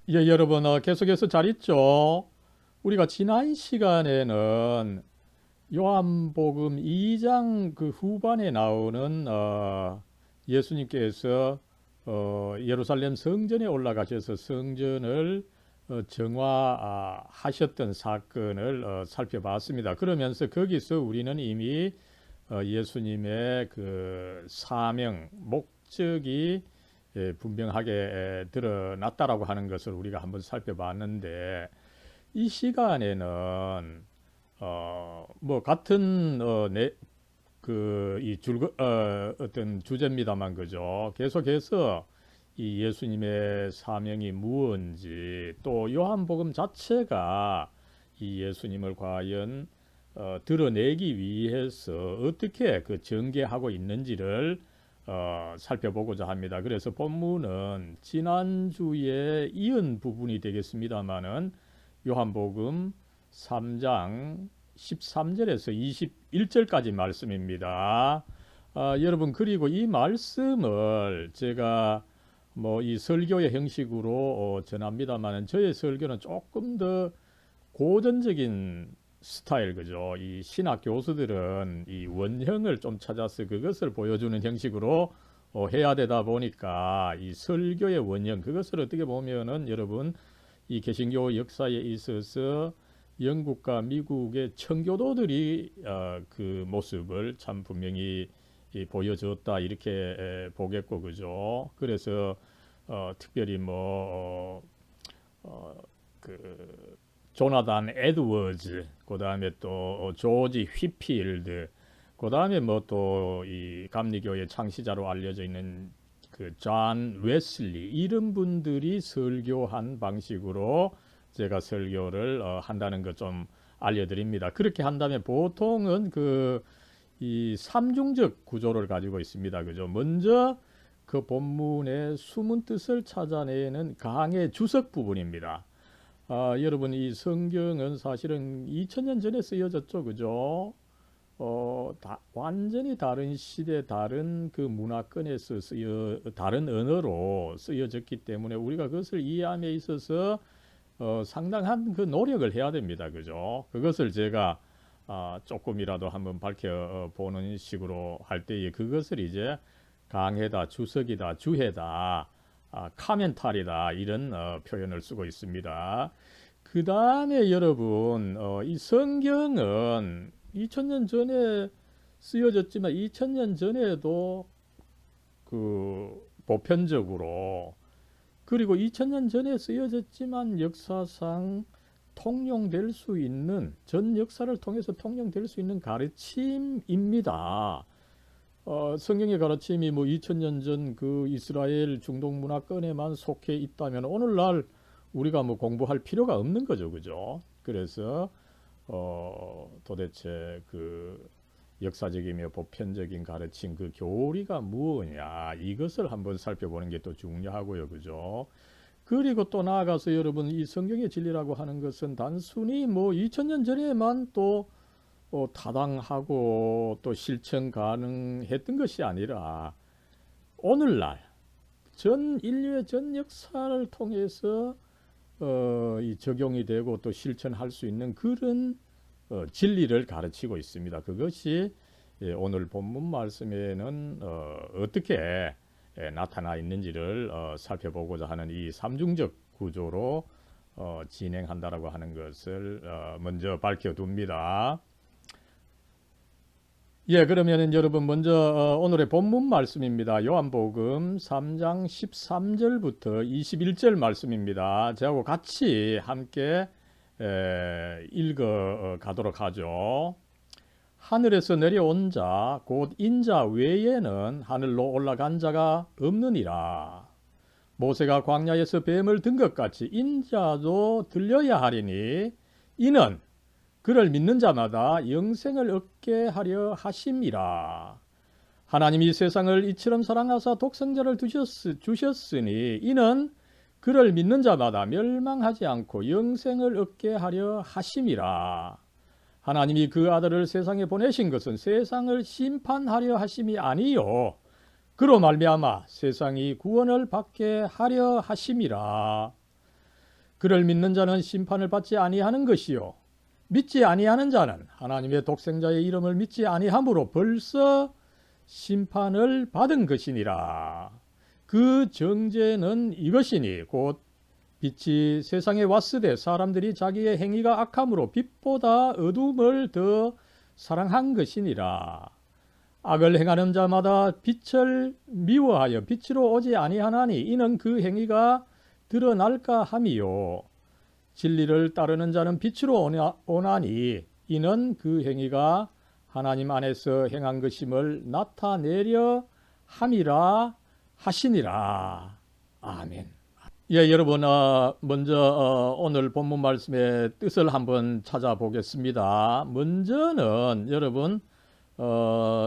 예, 여러분, 계속해서 잘 있죠? 우리가 지난 시간에는 요한복음 2장 그 후반에 나오는 예수님께서 예루살렘 성전에 올라가셔서 성전을 정화하셨던 사건을 살펴봤습니다. 그러면서 거기서 우리는 이미 예수님의 그 사명, 목적이 분명하게 드러났다라고 하는 것을 우리가 한번 살펴봤는데 이 시간에는 뭐 같은 어떤 주제입니다만 그죠. 계속해서 이 예수님의 사명이 무엇인지 또 요한복음 자체가 이 예수님을 과연 드러내기 위해서 어떻게 그 전개하고 있는지를 살펴보고자 합니다. 그래서 본문은 지난주에 이은 부분이 되겠습니다만은 요한복음 3장 13절에서 21절까지 말씀입니다. 여러분 그리고 이 말씀을 제가 뭐 이 설교의 형식으로 전합니다만은 저의 설교는 조금 더 고전적인 스타일 그죠. 이 신학 교수들은 이 원형을 좀 찾아서 그것을 보여주는 형식으로 해야 되다 보니까 이 설교의 원형 그것을 어떻게 보면은 여러분 이 개신교 역사에 있어서 영국과 미국의 청교도들이 그 모습을 참 분명히 보여줬다 이렇게 보겠고 그죠. 그래서 특별히 그 조나단 에드워즈, 그 다음에 또 조지 휘필드, 그 다음에 뭐 또 이 감리교의 창시자로 알려져 있는 그 존 웨슬리 이런 분들이 설교한 방식으로 제가 설교를 한다는 것 좀 알려드립니다. 그렇게 한다면 보통은 그 이 삼중적 구조를 가지고 있습니다. 그죠? 먼저 그 본문의 숨은 뜻을 찾아내는 강의 주석 부분입니다. 여러분 이 성경은 사실은 2000년 전에 쓰여졌죠, 그죠? 완전히 다른 시대, 다른 그 문화권에서 다른 언어로 쓰여졌기 때문에 우리가 그것을 이해함에 있어서 상당한 그 노력을 해야 됩니다, 그죠? 그것을 제가 조금이라도 한번 밝혀보는 식으로 할 때에 그것을 이제 강해다, 주석이다, 주해다, 카멘탈이다 이런 표현을 쓰고 있습니다. 그 다음에 여러분 이 성경은 2000년 전에 쓰여졌지만 2000년 전에도 그 보편적으로 그리고 2000년 전에 쓰여졌지만 역사상 통용될 수 있는 전 역사를 통해서 통용될 수 있는 가르침입니다. 성경의 가르침이 뭐 2000년 전 그 이스라엘 중동 문화권에만 속해 있다면 오늘날 우리가 뭐 공부할 필요가 없는 거죠, 그죠? 그래서 도대체 그 역사적이며 보편적인 가르침 그 교리가 무엇이냐 이것을 한번 살펴보는 게 또 중요하고요, 그죠? 그리고 또 나아가서 여러분 이 성경의 진리라고 하는 것은 단순히 뭐 2000년 전에만 또 타당하고 또 실천 가능했던 것이 아니라 오늘날 전 인류의 전 역사를 통해서 이 적용이 되고 또 실천할 수 있는 그런 진리를 가르치고 있습니다. 그것이 오늘 본문 말씀에는 어떻게 나타나 있는지를 살펴보고자 하는 이 삼중적 구조로 진행한다라고 하는 것을 먼저 밝혀둡니다. 예, 그러면은 여러분 먼저 오늘의 본문 말씀입니다. 요한복음 3장 13절부터 21절 말씀입니다. 저하고 같이 함께 읽어 가도록 하죠. 하늘에서 내려온 자, 곧 인자 외에는 하늘로 올라간 자가 없느니라. 모세가 광야에서 뱀을 든 것 같이 인자도 들려야 하리니 이는 그를 믿는 자마다 영생을 얻게 하려 하심이라. 하나님이 세상을 이처럼 사랑하사 독생자를 주셨으니 이는 그를 믿는 자마다 멸망하지 않고 영생을 얻게 하려 하심이라. 하나님이 그 아들을 세상에 보내신 것은 세상을 심판하려 하심이 아니요 그로 말미암아 세상이 구원을 받게 하려 하심이라. 그를 믿는 자는 심판을 받지 아니하는 것이요 믿지 아니하는 자는 하나님의 독생자의 이름을 믿지 아니함으로 벌써 심판을 받은 것이니라. 그 정죄는 이것이니 곧 빛이 세상에 왔으되 사람들이 자기의 행위가 악함으로 빛보다 어둠을 더 사랑한 것이니라. 악을 행하는 자마다 빛을 미워하여 빛으로 오지 아니하나니 이는 그 행위가 드러날까 함이요 진리를 따르는 자는 빛으로 오나니 이는 그 행위가 하나님 안에서 행한 것임을 나타내려 함이라 하시니라. 아멘. 예, 여러분, 먼저 오늘 본문 말씀의 뜻을 한번 찾아보겠습니다. 먼저는 여러분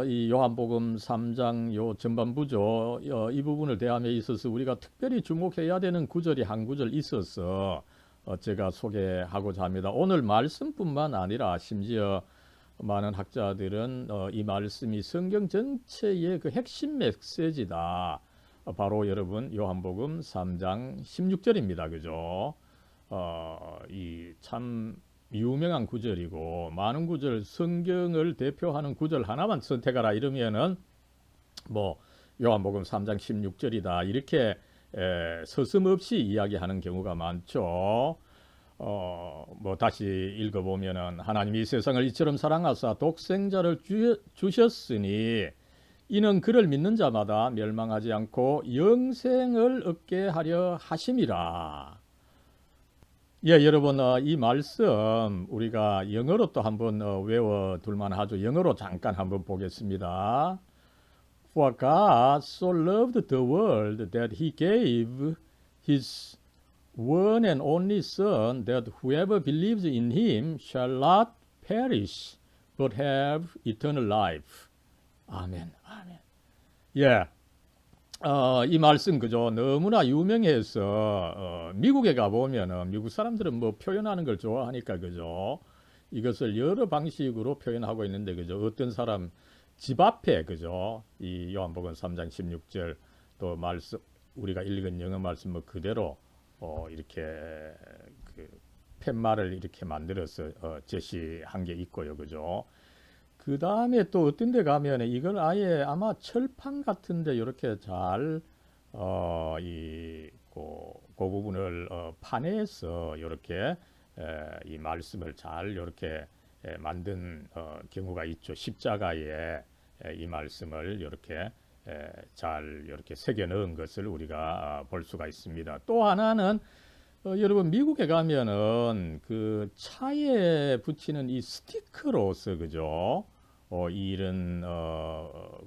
이 요한복음 3장 요 전반부죠. 이 부분을 대함에 있어서 우리가 특별히 주목해야 되는 구절이 한 구절 있어서 제가 소개하고자 합니다. 오늘 말씀뿐만 아니라 심지어 많은 학자들은 이 말씀이 성경 전체의 그 핵심 메시지다. 바로 여러분 요한복음 3장 16절입니다. 그죠? 이 참 유명한 구절이고 많은 구절 성경을 대표하는 구절 하나만 선택하라 이러면은 뭐 요한복음 3장 16절이다 이렇게 서슴없이 이야기하는 경우가 많죠. 뭐 다시 읽어보면은 하나님이 세상을 이처럼 사랑하사 독생자를 주셨으니 이는 그를 믿는 자마다 멸망하지 않고 영생을 얻게 하려 하심이라. 예, 여러분 이 말씀 우리가 영어로 또 한번 외워둘만 하죠. 영어로 잠깐 한번 보겠습니다. For God so loved the world that he gave his one and only Son, that whoever believes in him shall not perish, but have eternal life. 아멘, 아멘. 예, 이 말씀 그죠? 너무나 유명해서 미국에 가보면은 미국 사람들은 뭐 표현하는 걸 좋아하니까 그죠? 이것을 여러 방식으로 표현하고 있는데 그죠? 어떤 사람 집 앞에 그죠? 이 요한복음 3장 16절 또 말씀 우리가 읽은 영어 말씀 뭐 그대로 이렇게 그 팻말을 이렇게 만들어서 제시한 게 있고요, 그죠? 그 다음에 또 어떤 데 가면 이걸 아예 아마 철판 같은데 이렇게 잘 그 부분을 판에서 이렇게 이 말씀을 잘 이렇게 만든 경우가 있죠. 십자가에 이 말씀을 이렇게 잘 이렇게 새겨 넣은 것을 우리가 볼 수가 있습니다. 또 하나는 여러분 미국에 가면은 그 차에 붙이는 이 스티커로서 그죠? 이런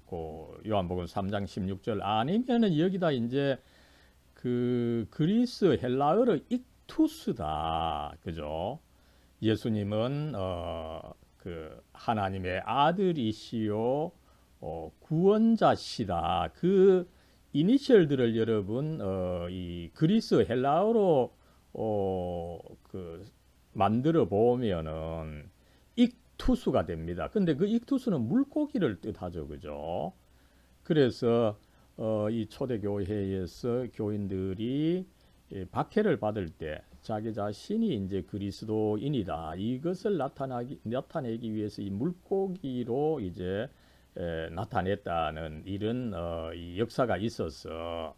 그 요한복음 3장 16절 아니면은 여기다 이제 그 그리스 헬라어로 익투스다 그죠? 예수님은 그 하나님의 아들이시요 구원자시다. 그 이니셜들을 여러분 이 그리스 헬라어로 그 만들어 보면은 익투스가 됩니다. 근데 그 익투스는 물고기를 뜻하죠, 그죠? 그래서 이 초대교회에서 교인들이 박해를 받을 때 자기 자신이 이제 그리스도인이다. 이것을 나타내기 위해서 이 물고기로 이제 나타냈다는 이런 이 역사가 있어서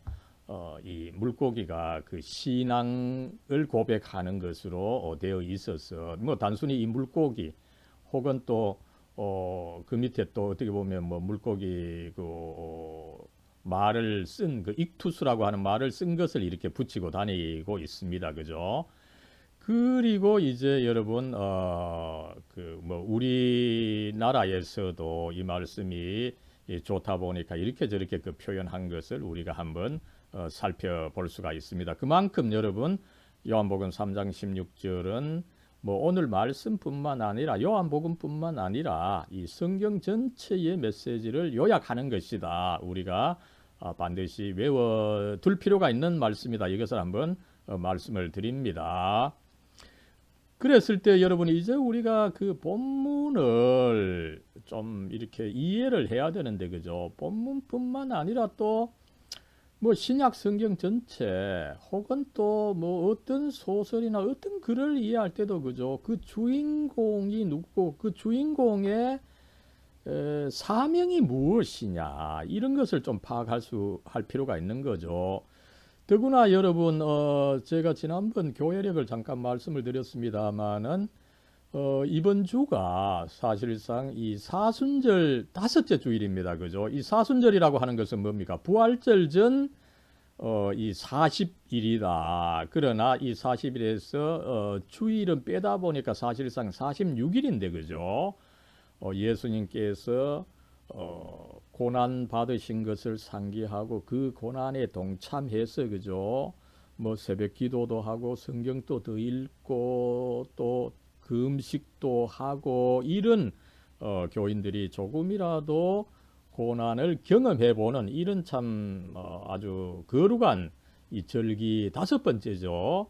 이 물고기가 그 신앙을 고백하는 것으로 되어 있어서 뭐 단순히 이 물고기 혹은 또 그 밑에 또 어떻게 보면 뭐 물고기 그 말을 쓴 그 익투스라고 하는 말을 쓴 것을 이렇게 붙이고 다니고 있습니다. 그죠? 그리고 이제 여러분 그 뭐 우리나라에서도 이 말씀이 좋다 보니까 이렇게 저렇게 그 표현한 것을 우리가 한번 살펴볼 수가 있습니다. 그만큼 여러분 요한복음 3장 16절은 뭐 오늘 말씀뿐만 아니라 요한복음뿐만 아니라 이 성경 전체의 메시지를 요약하는 것이다. 우리가 반드시 외워둘 필요가 있는 말씀이다. 이것을 한번 말씀을 드립니다. 그랬을 때 여러분이 이제 우리가 그 본문을 좀 이렇게 이해를 해야 되는데 그죠? 본문뿐만 아니라 또 뭐 신약 성경 전체 혹은 또 뭐 어떤 소설이나 어떤 글을 이해할 때도 그죠. 그 주인공이 누구고 그 주인공의 사명이 무엇이냐 이런 것을 좀 할 필요가 있는 거죠. 더구나 여러분 제가 지난번 교회력을 잠깐 말씀을 드렸습니다마는 이번 주가 사실상 이 사순절 다섯째 주일입니다. 그죠? 이 사순절이라고 하는 것은 뭡니까? 부활절 전 이 40일이다. 그러나 이 40일에서 주일은 빼다 보니까 사실상 46일인데 그죠? 예수님께서 고난 받으신 것을 상기하고 그 고난에 동참해서 그죠? 뭐 새벽 기도도 하고 성경도 더 읽고 또 금식도 하고 이런 교인들이 조금이라도 고난을 경험해보는 이런 참 아주 거룩한 이 절기 다섯 번째죠.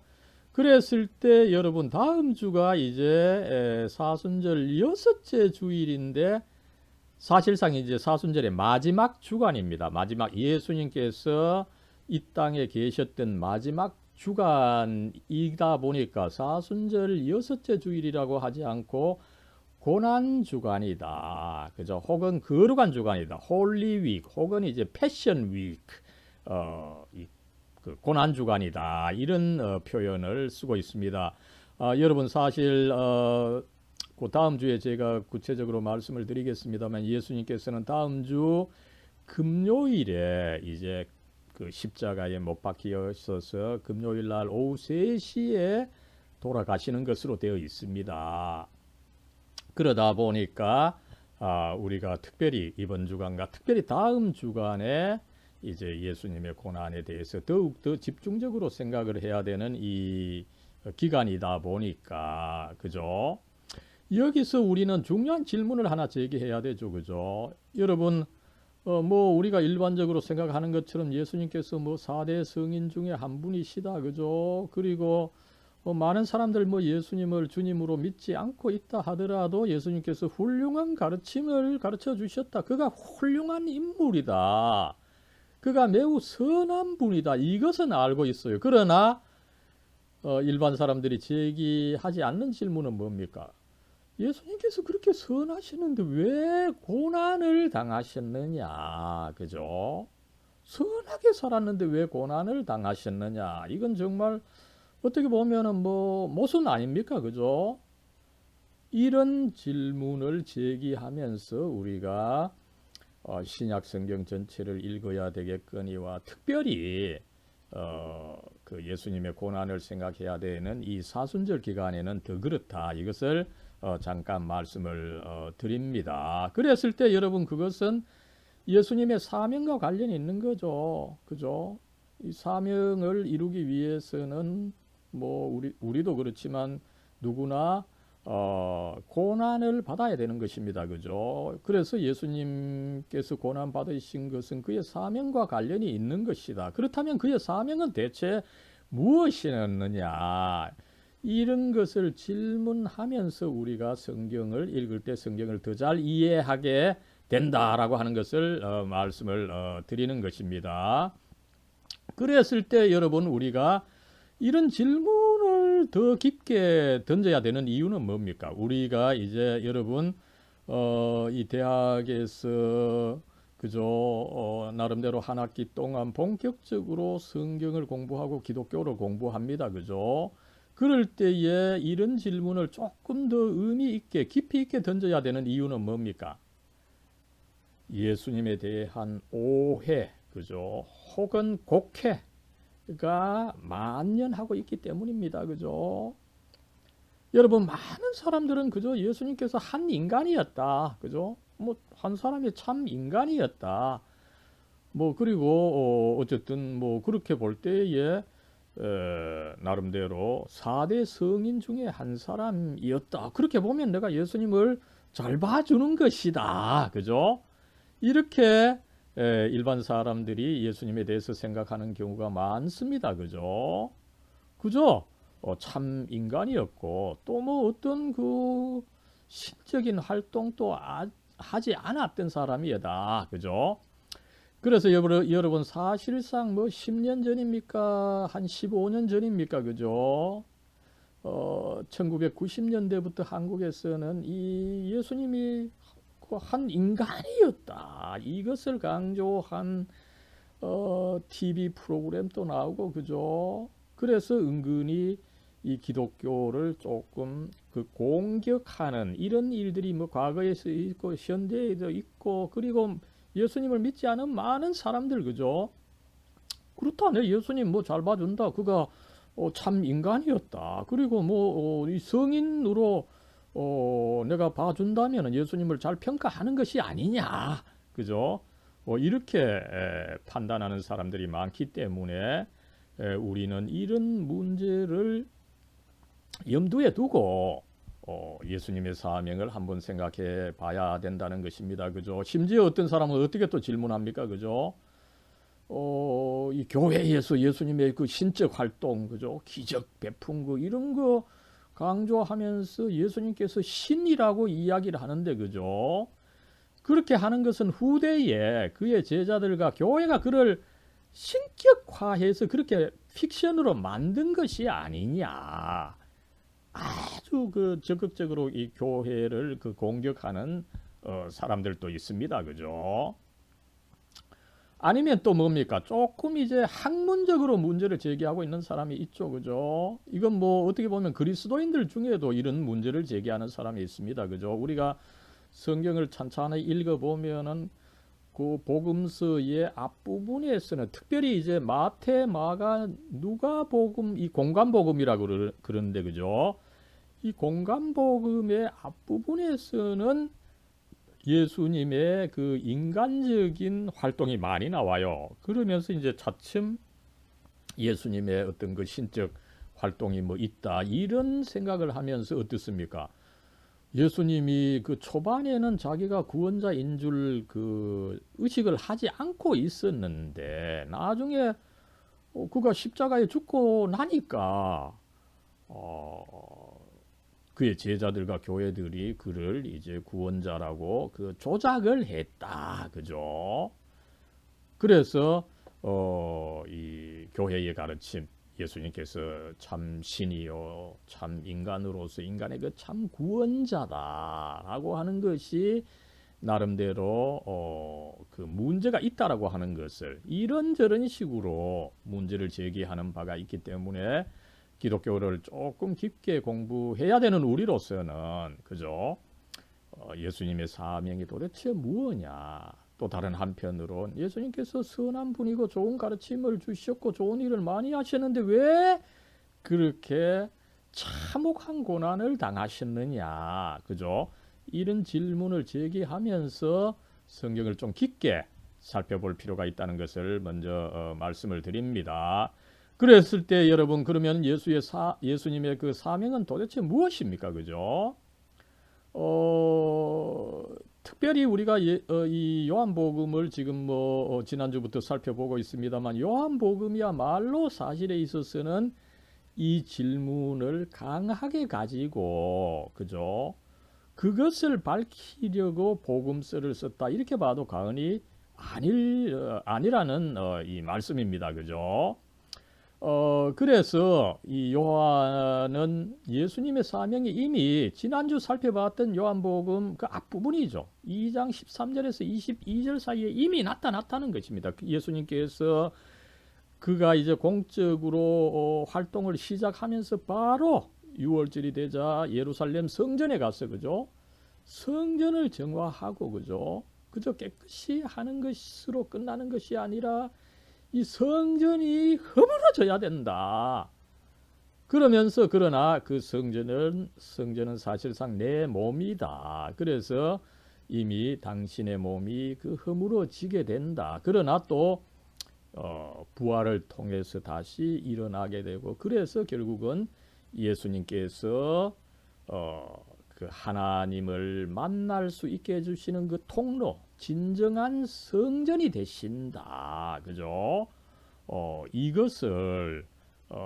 그랬을 때 여러분 다음 주가 이제 사순절 여섯째 주일인데 사실상 이제 사순절의 마지막 주간입니다. 마지막 예수님께서 이 땅에 계셨던 마지막 주간이다 보니까 사순절 여섯째 주일이라고 하지 않고 고난 주간이다. 그죠? 혹은 거룩한 주간이다. 홀리 윅 혹은 이제 패션 윅. 그 고난 주간이다. 이런 표현을 쓰고 있습니다. 여러분 사실 그 다음 주에 제가 구체적으로 말씀을 드리겠습니다만 예수님께서는 다음 주 금요일에 이제 그 십자가에 못 박히셔서 금요일 날 오후 3시에 돌아가시는 것으로 되어 있습니다. 그러다 보니까 우리가 특별히 이번 주간과 특별히 다음 주간에 이제 예수님의 고난에 대해서 더욱 더 집중적으로 생각을 해야 되는 이 기간이다 보니까 그죠? 여기서 우리는 중요한 질문을 하나 제기해야 되죠, 그죠? 여러분 뭐 우리가 일반적으로 생각하는 것처럼 예수님께서 뭐 4대 성인 중에 한 분이시다, 그죠? 그리고 많은 사람들 뭐 예수님을 주님으로 믿지 않고 있다 하더라도 예수님께서 훌륭한 가르침을 가르쳐 주셨다. 그가 훌륭한 인물이다. 그가 매우 선한 분이다. 이것은 알고 있어요. 그러나 일반 사람들이 제기하지 않는 질문은 뭡니까? 예수님께서 그렇게 선하시는데 왜 고난을 당하셨느냐? 그죠? 선하게 살았는데 왜 고난을 당하셨느냐? 이건 정말 어떻게 보면은 뭐 모순 아닙니까? 그죠? 이런 질문을 제기하면서 우리가 신약 성경 전체를 읽어야 되겠거니와 특별히 그 예수님의 고난을 생각해야 되는 이 사순절 기간에는 더 그렇다. 이것을 잠깐 말씀을 드립니다. 그랬을 때 여러분 그것은 예수님의 사명과 관련이 있는 거죠. 그죠? 이 사명을 이루기 위해서는 뭐 우리도 그렇지만 누구나 고난을 받아야 되는 것입니다. 그죠? 그래서 예수님께서 고난 받으신 것은 그의 사명과 관련이 있는 것이다. 그렇다면 그의 사명은 대체 무엇이었느냐? 이런 것을 질문하면서 우리가 성경을 읽을 때 성경을 더 잘 이해하게 된다라고 하는 것을 말씀을 드리는 것입니다. 그랬을 때 여러분 우리가 이런 질문을 더 깊게 던져야 되는 이유는 뭡니까? 우리가 이제 여러분 이 대학에서 그죠? 나름대로 한 학기 동안 본격적으로 성경을 공부하고 기독교를 공부합니다. 그죠? 그럴 때에 이런 질문을 조금 더 의미 있게 깊이 있게 던져야 되는 이유는 뭡니까? 예수님에 대한 오해, 그죠? 혹은 곡해가 만연하고 있기 때문입니다. 그죠? 여러분 많은 사람들은 그죠? 예수님께서 한 인간이었다. 그죠? 뭐 한 사람이 참 인간이었다. 뭐 그리고 어쨌든 뭐 그렇게 볼 때에 나름대로 4대 성인 중에 한 사람이었다. 그렇게 보면 내가 예수님을 잘 봐주는 것이다. 그죠? 이렇게 일반 사람들이 예수님에 대해서 생각하는 경우가 많습니다. 그죠? 그죠? 참 인간이었고 또 뭐 어떤 그 신적인 활동도 하지 않았던 사람이다. 그죠? 그래서 여러분 사실상 뭐 10년 전입니까? 한 15년 전입니까? 그죠? 1990년대부터 한국에서는 이 예수님이 한 인간이었다. 이것을 강조한 TV 프로그램도 나오고 그죠? 그래서 은근히 이 기독교를 조금 그 공격하는 이런 일들이 뭐 과거에서 있고 현대에도 있고 그리고 예수님을 믿지 않은 많은 사람들 그죠? 그렇다네 예수님 뭐 잘 봐준다. 그가 참 인간이었다. 그리고 뭐 이 성인으로 내가 봐준다면 예수님을 잘 평가하는 것이 아니냐. 그죠? 이렇게 판단하는 사람들이 많기 때문에 우리는 이런 문제를 염두에 두고 예수님의 사명을 한번 생각해 봐야 된다는 것입니다. 그죠? 심지어 어떤 사람은 어떻게 또 질문합니까? 그죠? 이 교회에서 예수님의 그 신적 활동, 그죠? 기적 베푼 거 이런 거 강조하면서 예수님께서 신이라고 이야기를 하는데, 그죠? 그렇게 하는 것은 후대에 그의 제자들과 교회가 그를 신격화해서 그렇게 픽션으로 만든 것이 아니냐. 아주 그 적극적으로 이 교회를 그 공격하는 사람들도 있습니다. 그죠? 아니면 또 뭡니까? 조금 이제 학문적으로 문제를 제기하고 있는 사람이 있죠. 그죠? 이건 뭐 어떻게 보면 그리스도인들 중에도 이런 문제를 제기하는 사람이 있습니다. 그죠? 우리가 성경을 찬찬히 읽어보면은 그 복음서의 앞부분에서는 특별히 이제 마태, 마가, 누가복음 이 공간복음이라고 그러는데 그죠? 이 공간복음의 앞부분에서는 예수님의 그 인간적인 활동이 많이 나와요. 그러면서 이제 차츰 예수님의 어떤 그 신적 활동이 뭐 있다 이런 생각을 하면서 어떻습니까? 예수님이 그 초반에는 자기가 구원자인 줄 그 의식을 하지 않고 있었는데 나중에 그가 십자가에 죽고 나니까 그의 제자들과 교회들이 그를 이제 구원자라고 그 조작을 했다. 그죠? 그래서 이 교회의 가르침 예수님께서 참 신이요 참 인간으로서 인간의 그 참 구원자다라고 하는 것이 나름대로 그 문제가 있다라고 하는 것을 이런저런 식으로 문제를 제기하는 바가 있기 때문에 기독교를 조금 깊게 공부해야 되는 우리로서는 그죠? 예수님의 사명이 도대체 무엇냐? 또 다른 한편으론 예수님께서 선한 분이고 좋은 가르침을 주셨고 좋은 일을 많이 하셨는데 왜 그렇게 참혹한 고난을 당하셨느냐? 그죠? 이런 질문을 제기하면서 성경을 좀 깊게 살펴볼 필요가 있다는 것을 먼저 말씀을 드립니다. 그랬을 때 여러분 그러면 예수님의 그 사명은 도대체 무엇입니까? 그죠? 특별히 우리가 이 요한복음을 지금 뭐 지난주부터 살펴보고 있습니다만 요한복음이야말로 사실에 있어서는 이 질문을 강하게 가지고 그죠? 그것을 밝히려고 복음서를 썼다 이렇게 봐도 과언이 아니라는 이 말씀입니다. 그죠? 그래서 이 요한은 예수님의 사명이 이미 지난주 살펴봤던 요한복음 그 앞부분이죠. 2장 13절에서 22절 사이에 이미 나타났다는 것입니다. 예수님께서 그가 이제 공적으로 활동을 시작하면서 바로 6월절이 되자 예루살렘 성전에 가서 그죠? 성전을 정화하고 그죠? 그저 깨끗이 하는 것으로 끝나는 것이 아니라 이 성전이 허물어져야 된다. 그러면서 그러나 그 성전은 사실상 내 몸이다. 그래서 이미 당신의 몸이 그 허물어지게 된다. 그러나 또 부활을 통해서 다시 일어나게 되고 그래서 결국은 예수님께서 그 하나님을 만날 수 있게 해주시는 그 통로 진정한 성전이 되신다. 그죠? 이것을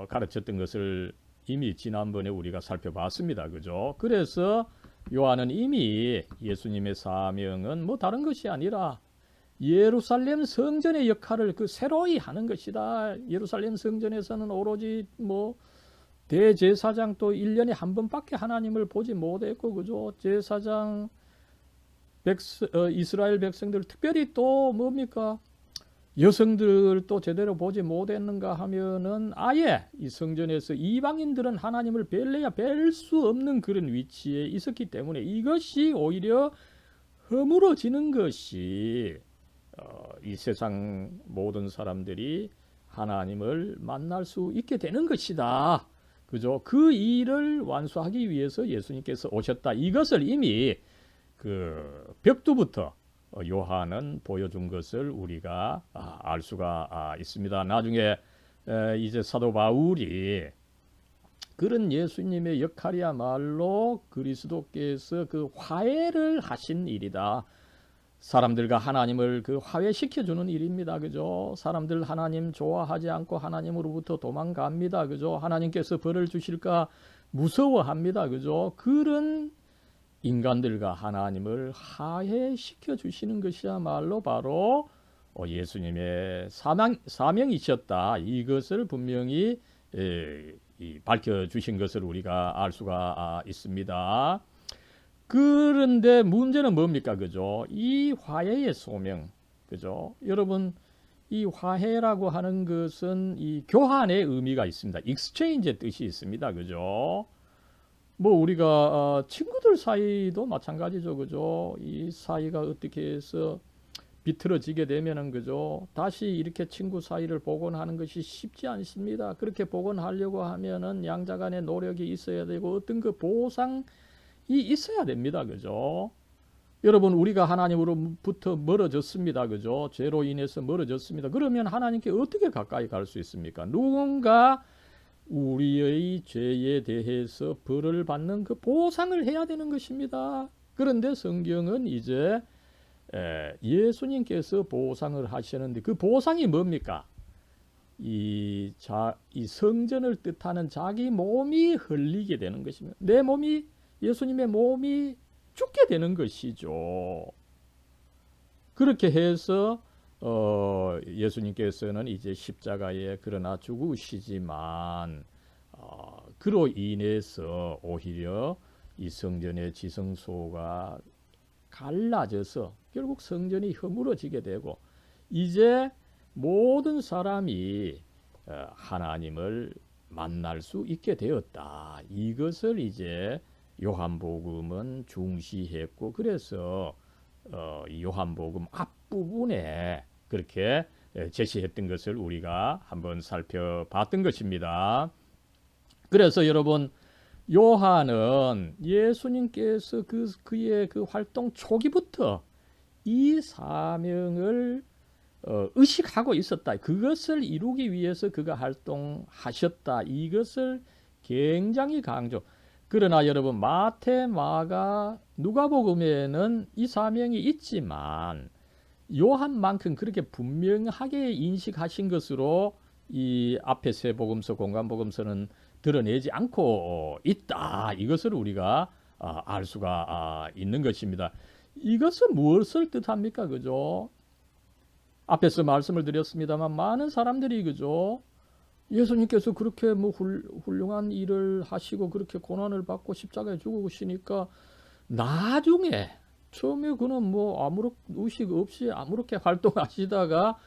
가르쳤던 것을 이미 지난번에 우리가 살펴봤습니다. 그죠? 그래서 요한은 이미 예수님의 사명은 뭐 다른 것이 아니라 예루살렘 성전의 역할을 그 새로이 하는 것이다. 예루살렘 성전에서는 오로지 뭐 대제사장 또 1년에 한 번밖에 하나님을 보지 못했고, 그죠? 제사장 이스라엘 백성들 특별히 또 뭡니까? 여성들도 제대로 보지 못했는가 하면은 아예 이 성전에서 이방인들은 하나님을 뵐래야 뵐 수 없는 그런 위치에 있었기 때문에 이것이 오히려 허물어지는 것이 이 세상 모든 사람들이 하나님을 만날 수 있게 되는 것이다. 그죠? 그 일을 완수하기 위해서 예수님께서 오셨다. 이것을 이미 그 벽두부터 요한은 보여준 것을 우리가 알 수가 있습니다. 나중에 이제 사도 바울이 그런 예수님의 역할이야말로 그리스도께서 그 화해를 하신 일이다. 사람들과 하나님을 그 화해시켜주는 일입니다. 그죠? 사람들 하나님 좋아하지 않고 하나님으로부터 도망갑니다. 그죠? 하나님께서 벌을 주실까 무서워합니다. 그죠? 그런 인간들과 하나님을 화해시켜 주시는 것이야말로 바로 예수님의 사명이셨다. 이것을 분명히 밝혀주신 것을 우리가 알 수가 있습니다. 그런데 문제는 뭡니까? 그죠? 이 화해의 소명, 그죠? 여러분, 이 화해라고 하는 것은 이 교환의 의미가 있습니다. exchange의 뜻이 있습니다. 그죠? 뭐 우리가 친구들 사이도 마찬가지죠. 그죠? 이 사이가 어떻게 해서 비틀어지게 되면은 그죠? 다시 이렇게 친구 사이를 복원하는 것이 쉽지 않습니다. 그렇게 복원하려고 하면은 양자 간의 노력이 있어야 되고 어떤 그 보상이 있어야 됩니다. 그죠? 여러분, 우리가 하나님으로부터 멀어졌습니다. 그죠? 죄로 인해서 멀어졌습니다. 그러면 하나님께 어떻게 가까이 갈 수 있습니까? 누군가 우리의 죄에 대해서 벌을 받는 그 보상을 해야 되는 것입니다. 그런데 성경은 이제 예수님께서 보상을 하시는데 그 보상이 뭡니까? 이 성전을 뜻하는 자기 몸이 흘리게 되는 것입니다. 내 몸이, 예수님의 몸이 죽게 되는 것이죠. 그렇게 해서 예수님께서는 이제 십자가에 그러나 죽으시지만 그로 인해서 오히려 이 성전의 지성소가 갈라져서 결국 성전이 허물어지게 되고 이제 모든 사람이 하나님을 만날 수 있게 되었다. 이것을 이제 요한복음은 중시했고 그래서 요한복음 앞부분에 그렇게 제시했던 것을 우리가 한번 살펴봤던 것입니다. 그래서 여러분 요한은 예수님께서 그의 그 활동 초기부터 이 사명을 의식하고 있었다. 그것을 이루기 위해서 그가 활동하셨다. 이것을 굉장히 강조. 그러나 여러분 마태, 마가, 누가복음에는 이 사명이 있지만 요한만큼 그렇게 분명하게 인식하신 것으로 이 앞에 세 복음서, 공관복음서는 드러내지 않고 있다. 이것을 우리가 알 수가 있는 것입니다. 이것은 무엇을 뜻합니까? 그죠? 앞에서 말씀을 드렸습니다만 많은 사람들이 그죠? 예수님께서 그렇게 뭐 훌륭한 일을 하시고 그렇게 고난을 받고 십자가에 죽으시니까 나중에 처음에 그는 뭐 아무런 의식 없이 아무렇게 활동하시다가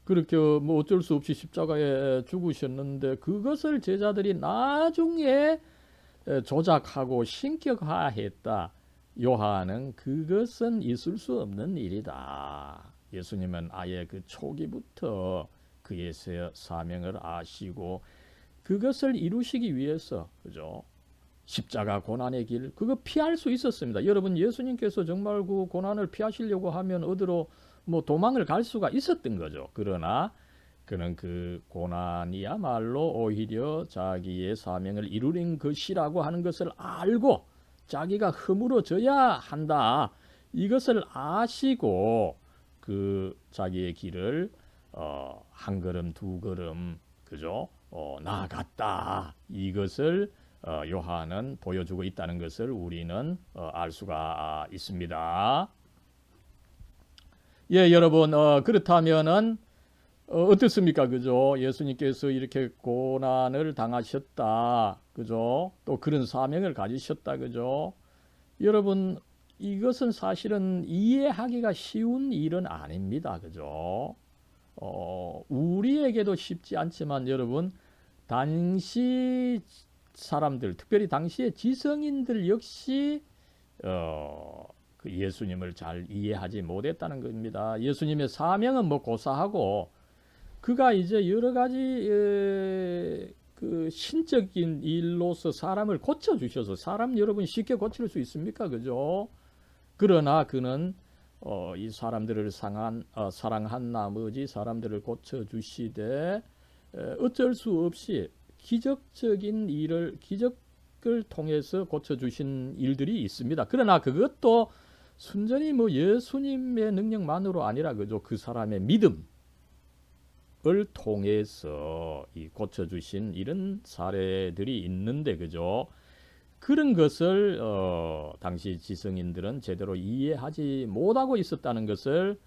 그렇게 뭐 어쩔 수 없이 십자가에 죽으셨는데 그것을 제자들이 나중에 조작하고 신격화했다. 요한은 그것은 있을 수 없는 일이다. 예수님은 아예 그 초기부터 그의 사명을 아시고 그것을 이루시기 위해서 그죠? 십자가 고난의 길 그거 피할 수 있었습니다. 여러분 예수님께서 정말 그 고난을 피하시려고 하면 어디로 뭐 도망을 갈 수가 있었던 거죠. 그러나 그는 그 고난이야말로 오히려 자기의 사명을 이루는 것이라고 하는 것을 알고 자기가 허물어져야 한다. 이것을 아시고 그 자기의 길을 한 걸음 두 걸음 그죠? 나아갔다. 이것을 요한은 보여주고 있다는 것을 우리는 알 수가 있습니다. 예, 여러분, 그렇다면은 어떻습니까? 그죠? 예수님께서 이렇게 고난을 당하셨다. 그죠? 또 그런 사명을 가지셨다. 그죠? 여러분, 이것은 사실은 이해하기가 쉬운 일은 아닙니다. 그죠? 우리에게도 쉽지 않지만 여러분, 당시 사람들, 특별히 당시의 지성인들 역시 그 예수님을 잘 이해하지 못했다는 겁니다. 예수님의 사명은 뭐 고사하고 그가 이제 여러 가지 그 신적인 일로서 사람을 고쳐 주셔서 사람 여러분 쉽게 고칠 수 있습니까? 그죠? 그러나 그는 이 사람들을 사랑한 나머지 사람들을 고쳐 주시되 어쩔 수 없이 기적을 통해서 고쳐 주신 일들이 있습니다. 그러나 그것도 순전히 뭐 예수님의 능력만으로 아니라 그죠? 그 사람의 믿음을 통해서 이 고쳐 주신 이런 사례들이 있는데 그죠? 그런 것을 당시 지성인들은 제대로 이해하지 못하고 있었다는 것을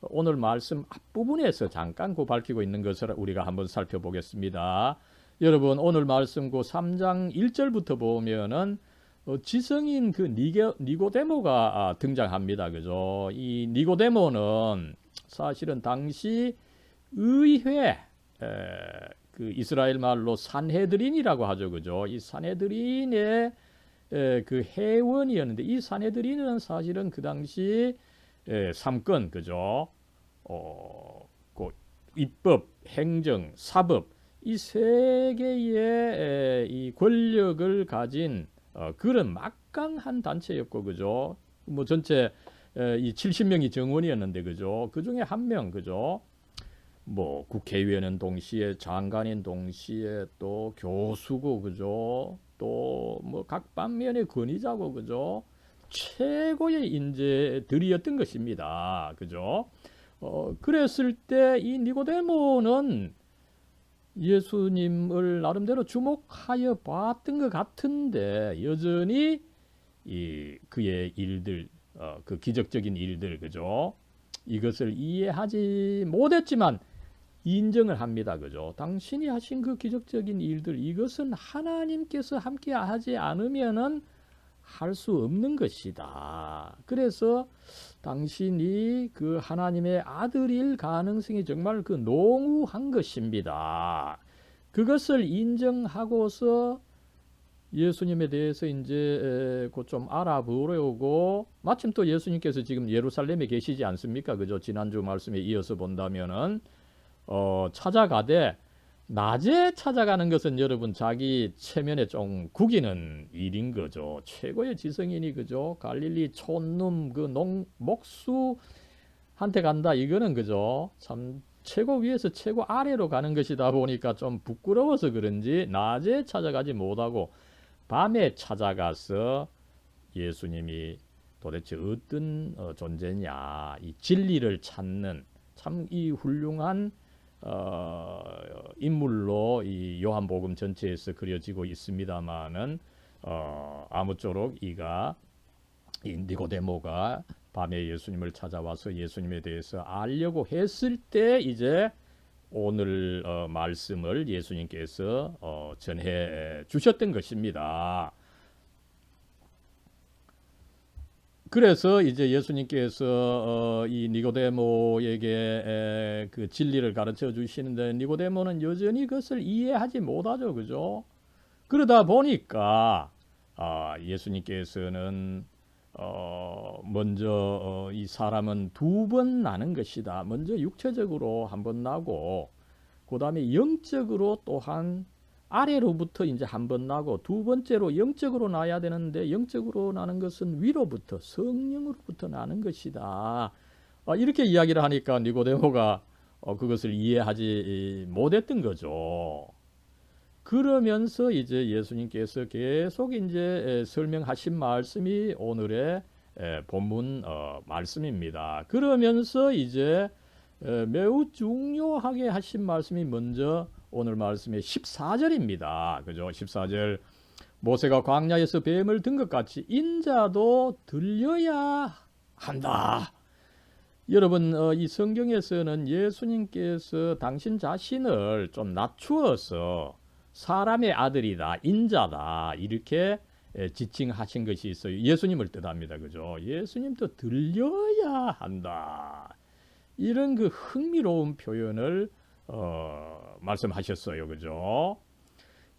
오늘 말씀 앞부분에서 잠깐 밝히고 있는 것을 우리가 한번 살펴보겠습니다. 여러분 오늘 말씀 그 3장 1절부터 보면은 지성인 그 니고데모가 등장합니다. 그죠? 이 니고데모는 사실은 당시 의회 그 이스라엘 말로 산헤드린이라고 하죠. 그죠? 이 산헤드린의 그 회원이었는데 이 산헤드린은 사실은 그 당시 삼권 그죠? 그 입법, 행정, 사법 이 세 개의 이 권력을 가진 그런 막강한 단체였고 그죠? 뭐 전체 이 70명이 정원이었는데 그죠? 그 중에 한 명 그죠? 뭐 국회의원은 동시에 장관인 동시에 또 교수고 그죠? 또 뭐 각 방면의 권위자고 그죠? 최고의 인재들이었던 것입니다. 그죠? 그랬을 때 이 니고데모는 예수님을 나름대로 주목하여 봤던 것 같은데 여전히 그의 일들, 그 기적적인 일들, 그죠? 이것을 이해하지 못했지만 인정을 합니다. 그죠? 당신이 하신 그 기적적인 일들, 이것은 하나님께서 함께 하지 않으면은 할 수 없는 것이다. 그래서 당신이 그 하나님의 아들일 가능성이 정말 그 농후한 것입니다. 그것을 인정하고서 예수님에 대해서 이제 곧 좀 알아보려고 마침 또 예수님께서 지금 예루살렘에 계시지 않습니까? 그죠? 지난주 말씀에 이어서 본다면은 찾아가되 낮에 찾아가는 것은 여러분 자기 체면에 좀 구기는 일인 거죠. 최고의 지성인이 그죠? 갈릴리 촌놈 그 목수한테 간다 이거는 그죠? 참 최고 위에서 최고 아래로 가는 것이다 보니까 좀 부끄러워서 그런지 낮에 찾아가지 못하고 밤에 찾아가서 예수님이 도대체 어떤 존재냐 이 진리를 찾는 참 이 훌륭한 인물로 이 요한복음 전체에서 그려지고 있습니다만은 아무쪼록 이 니고데모가 밤에 예수님을 찾아와서 예수님에 대해서 알려고 했을 때 이제 오늘 말씀을 예수님께서 전해 주셨던 것입니다. 그래서 이제 예수님께서 이 니고데모에게 그 진리를 가르쳐 주시는데 니고데모는 여전히 그것을 이해하지 못하죠. 그죠? 그러다 보니까 예수님께서는 먼저 이 사람은 두 번 나는 것이다. 먼저 육체적으로 한 번 나고 그 다음에 영적으로 또한 아래로부터 이제 한 번 나고 두 번째로 영적으로 나야 되는데 영적으로 나는 것은 위로부터 성령으로부터 나는 것이다. 이렇게 이야기를 하니까 니고데모가 그것을 이해하지 못했던 거죠. 그러면서 이제 예수님께서 계속 이제 설명하신 말씀이 오늘의 본문 말씀입니다. 그러면서 이제 매우 중요하게 하신 말씀이 먼저 오늘 말씀의 14절입니다. 그죠? 14절 모세가 광야에서 뱀을 든 것 같이 인자도 들려야 한다. 여러분 이 성경에서는 예수님께서 당신 자신을 좀 낮추어서 사람의 아들이다, 인자다 이렇게 지칭하신 것이 있어요. 예수님을 뜻합니다. 그죠? 예수님도 들려야 한다. 이런 그 흥미로운 표현을 말씀하셨어요. 그죠?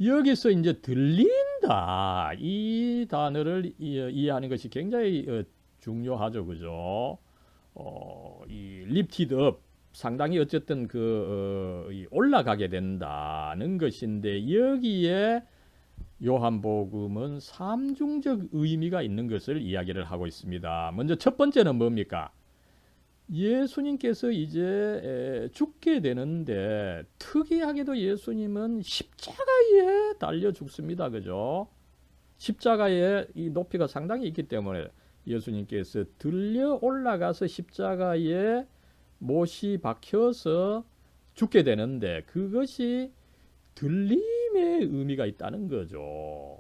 여기서 이제 들린다 이 단어를 이해하는 것이 굉장히 중요하죠. 그죠? 이 lifted up 상당히 어쨌든 이 올라가게 된다는 것인데 여기에 요한복음은 삼중적 의미가 있는 것을 이야기를 하고 있습니다. 먼저 첫 번째는 뭡니까? 예수님께서 이제 죽게 되는데 특이하게도 예수님은 십자가에 달려 죽습니다. 그죠? 십자가의 이 높이가 상당히 있기 때문에 예수님께서 들려 올라가서 십자가에 못이 박혀서 죽게 되는데 그것이 들림의 의미가 있다는 거죠.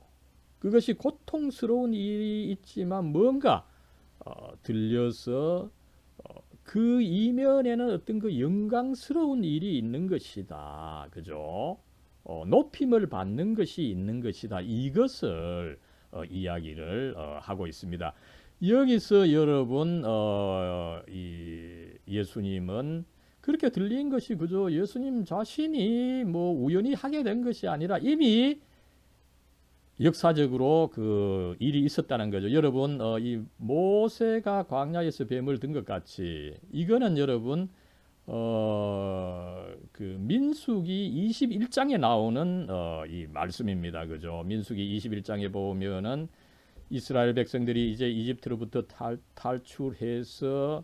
그것이 고통스러운 일이 있지만 뭔가 들려서 그 이면에는 어떤 그 영광스러운 일이 있는 것이다. 그죠? 높임을 받는 것이 있는 것이다. 이것을 이야기를 하고 있습니다. 여기서 여러분 이 예수님은 그렇게 들린 것이 그저 예수님 자신이 뭐 우연히 하게 된 것이 아니라 이미 역사적으로 그 일이 있었다는 거죠. 여러분 이 모세가 광야에서 뱀을 든 것 같이 이거는 여러분 그 민수기 21장에 나오는 이 말씀입니다. 그죠? 민수기 21장에 보면은 이스라엘 백성들이 이제 이집트로부터 탈출해서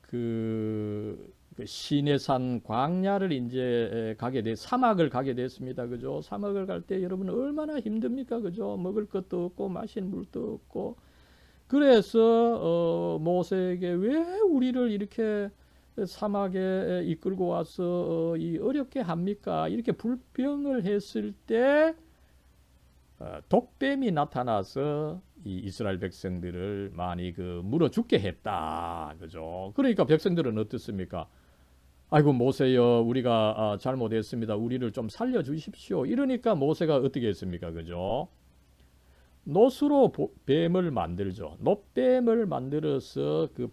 그 시내산 광야를 이제 사막을 가게 됐습니다. 그죠? 사막을 갈 때 여러분 얼마나 힘듭니까? 그죠? 먹을 것도 없고 마실 물도 없고. 그래서 모세에게 왜 우리를 이렇게 사막에 이끌고 와서 이 어렵게 합니까? 이렇게 불평을 했을 때 독뱀이 나타나서 이 이스라엘 백성들을 많이 그 물어 죽게 했다. 그죠? 그러니까 백성들은 어떻습니까? 아이고 모세여 우리가 잘못했습니다. 우리를 좀 살려주십시오. 이러니까 모세가 어떻게 했습니까? 그죠? 놋으로 뱀을 만들죠. 놋뱀을 만들어서 큰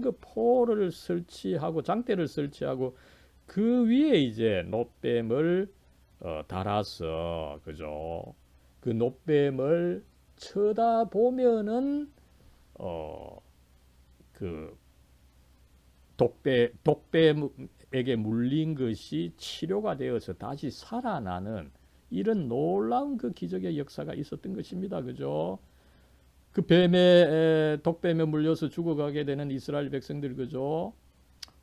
그 폴을 설치하고 장대를 설치하고 그 위에 이제 놋뱀을 달아서 그죠? 그 놋뱀을 쳐다보면은 그 독뱀에게 물린 것이 치료가 되어서 다시 살아나는 이런 놀라운 그 기적의 역사가 있었던 것입니다. 그죠? 그 독뱀에 물려서 죽어가게 되는 이스라엘 백성들 그죠?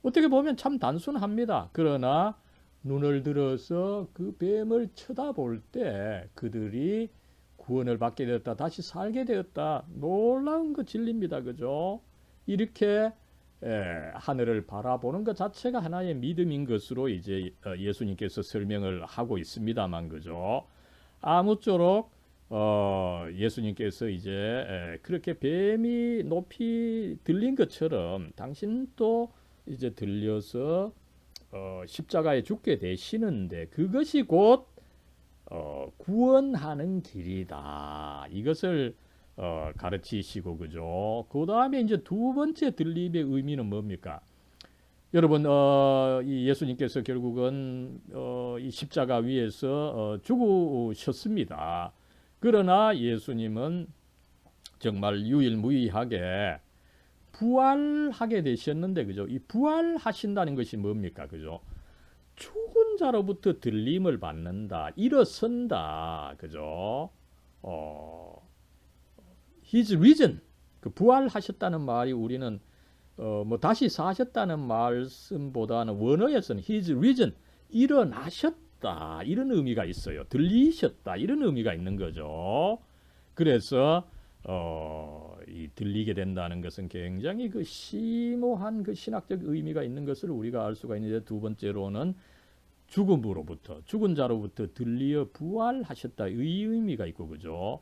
어떻게 보면 참 단순합니다. 그러나 눈을 들어서 그 뱀을 쳐다볼 때 그들이 구원을 받게 되었다. 다시 살게 되었다. 놀라운 그 진리입니다. 그죠? 이렇게 하늘을 바라보는 것 자체가 하나의 믿음인 것으로 이제 예수님께서 설명을 하고 있습니다만 그죠? 아무쪼록 예수님께서 이제 그렇게 뱀이 높이 들린 것처럼 당신도 이제 들려서 십자가에 죽게 되시는데 그것이 곧 구원하는 길이다. 이것을 가르치시고 그죠. 그 다음에 이제 두 번째 들림의 의미는 뭡니까? 여러분 이 예수님께서 결국은 이 십자가 위에서 죽으셨습니다. 그러나 예수님은 정말 유일무이하게 부활하게 되셨는데 그죠. 이 부활하신다는 것이 뭡니까? 그죠. 죽은 자로부터 들림을 받는다. 일어선다. 그죠. He's risen. 그 부활하셨다는 말이 우리는 뭐 다시 사셨다는 말씀보다는 원어에서는 He's risen. 일어나셨다. 이런 의미가 있어요. 들리셨다. 이런 의미가 있는 거죠. 그래서 이 들리게 된다는 것은 굉장히 그 심오한 그 신학적 의미가 있는 것을 우리가 알 수가 있는데 두 번째로는 죽은 자로부터 들리어 부활하셨다. 이 의미가 있고 그죠.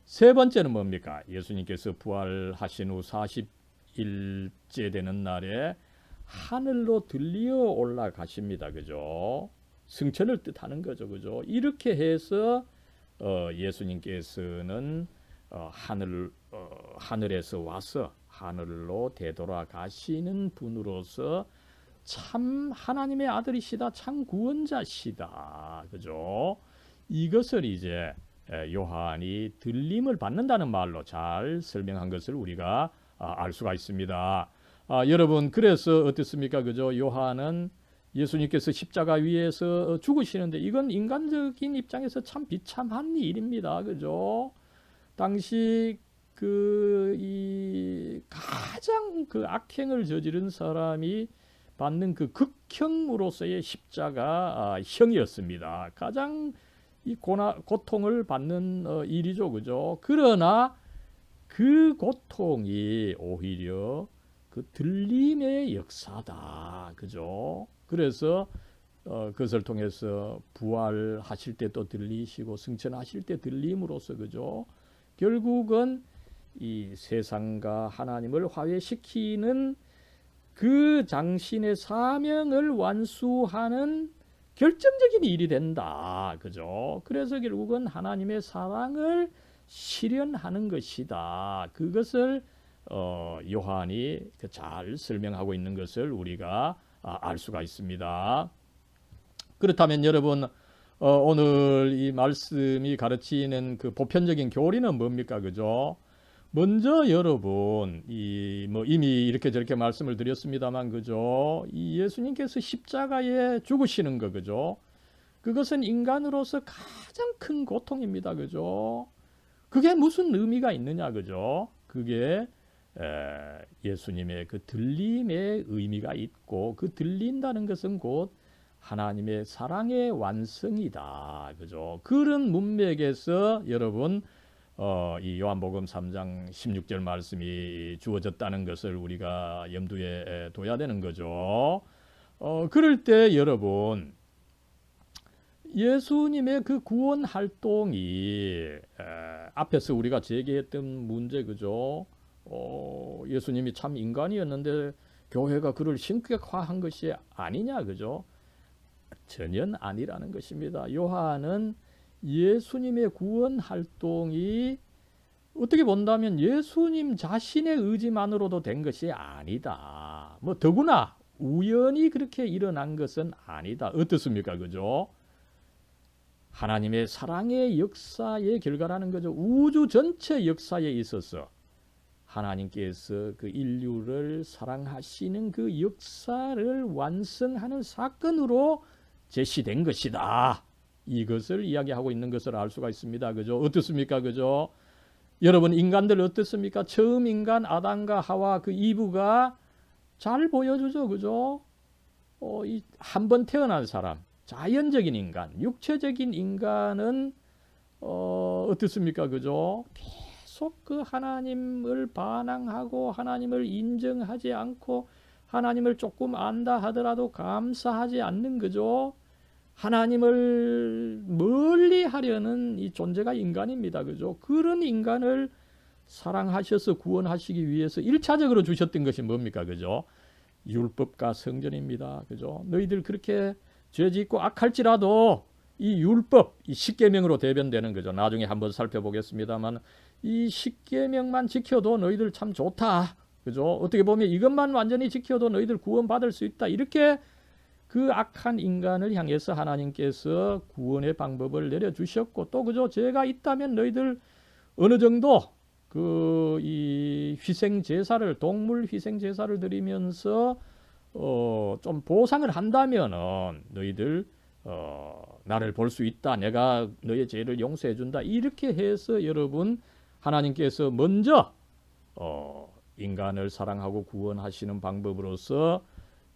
세 번째는 뭡니까? 예수님께서 부활하신 후 일째 되는 날에 하늘로 들리어 올라가십니다. 그죠? 승천을 뜻하는 거죠. 그죠? 이렇게 해서 예수님께서는 하늘에서 와서 하늘로 되돌아가시는 분으로서 참 하나님의 아들이시다, 참 구원자시다. 그죠? 이것을 이제 요한이 들림을 받는다는 말로 잘 설명한 것을 우리가 알 수가 있습니다. 여러분, 그래서 어떻습니까? 그죠? 요한은 예수님께서 십자가 위에서 죽으시는데 이건 인간적인 입장에서 참 비참한 일입니다. 그죠? 당시 이 가장 그 악행을 저지른 사람이 받는 그 극형으로서의 십자가 형이었습니다. 가장 이 고통을 받는 일이죠. 그죠? 그러나 그 고통이 오히려 그 들림의 역사다. 그죠? 그래서 그것을 통해서 부활하실 때 또 들리시고 승천하실 때 들림으로써 그죠? 결국은 이 세상과 하나님을 화해시키는 그 장신의 사명을 완수하는 결정적인 일이 된다. 그죠? 그래서 결국은 하나님의 사랑을 실현하는 것이다. 그것을 요한이 잘 설명하고 있는 것을 우리가 알 수가 있습니다. 그렇다면 여러분, 오늘 이 말씀이 가르치는 그 보편적인 교리는 뭡니까? 그죠? 먼저 여러분, 이미 이렇게 저렇게 말씀을 드렸습니다만, 그죠? 이 예수님께서 십자가에 죽으시는 거, 그죠? 그것은 인간으로서 가장 큰 고통입니다. 그죠? 그게 무슨 의미가 있느냐, 그죠? 그게 예수님의 그 들림의 의미가 있고, 그 들린다는 것은 곧 하나님의 사랑의 완성이다. 그죠? 그런 문맥에서 여러분, 이 요한복음 3장 16절 말씀이 주어졌다는 것을 우리가 염두에 둬야 되는 거죠. 그럴 때 여러분, 예수님의 그 구원 활동이 앞에서 우리가 제기했던 문제, 그죠? 예수님이 참 인간이었는데 교회가 그를 신격화한 것이 아니냐, 그죠? 전혀 아니라는 것입니다. 요한은 예수님의 구원 활동이 어떻게 본다면 예수님 자신의 의지만으로도 된 것이 아니다. 뭐 더구나 우연히 그렇게 일어난 것은 아니다. 어떻습니까? 그죠? 하나님의 사랑의 역사의 결과라는 거죠. 우주 전체 역사에 있어서 하나님께서 그 인류를 사랑하시는 그 역사를 완성하는 사건으로 제시된 것이다. 이것을 이야기하고 있는 것을 알 수가 있습니다. 그죠? 어떻습니까? 그죠? 여러분, 인간들 어떻습니까? 처음 인간 아담과 하와 그 이브가 잘 보여주죠. 그죠? 한 번 태어난 사람, 자연적인 인간, 육체적인 인간은 어떻습니까? 그죠? 계속 그 하나님을 반항하고 하나님을 인정하지 않고 하나님을 조금 안다 하더라도 감사하지 않는, 그죠? 하나님을 멀리 하려는 이 존재가 인간입니다. 그죠? 그런 인간을 사랑하셔서 구원하시기 위해서 1차적으로 주셨던 것이 뭡니까? 그죠? 율법과 성전입니다. 그죠? 너희들 그렇게 죄짓고 악할지라도 이 율법, 이 십계명으로 대변되는 거죠. 나중에 한번 살펴보겠습니다만 이 십계명만 지켜도 너희들 참 좋다. 그죠? 어떻게 보면 이것만 완전히 지켜도 너희들 구원받을 수 있다. 이렇게 그 악한 인간을 향해서 하나님께서 구원의 방법을 내려주셨고, 또 그죠? 죄가 있다면 너희들 어느 정도 이 희생 제사를, 동물 희생 제사를 드리면서 좀 보상을 한다면은 너희들 나를 볼 수 있다. 내가 너의 죄를 용서해 준다. 이렇게 해서 여러분, 하나님께서 먼저 인간을 사랑하고 구원하시는 방법으로서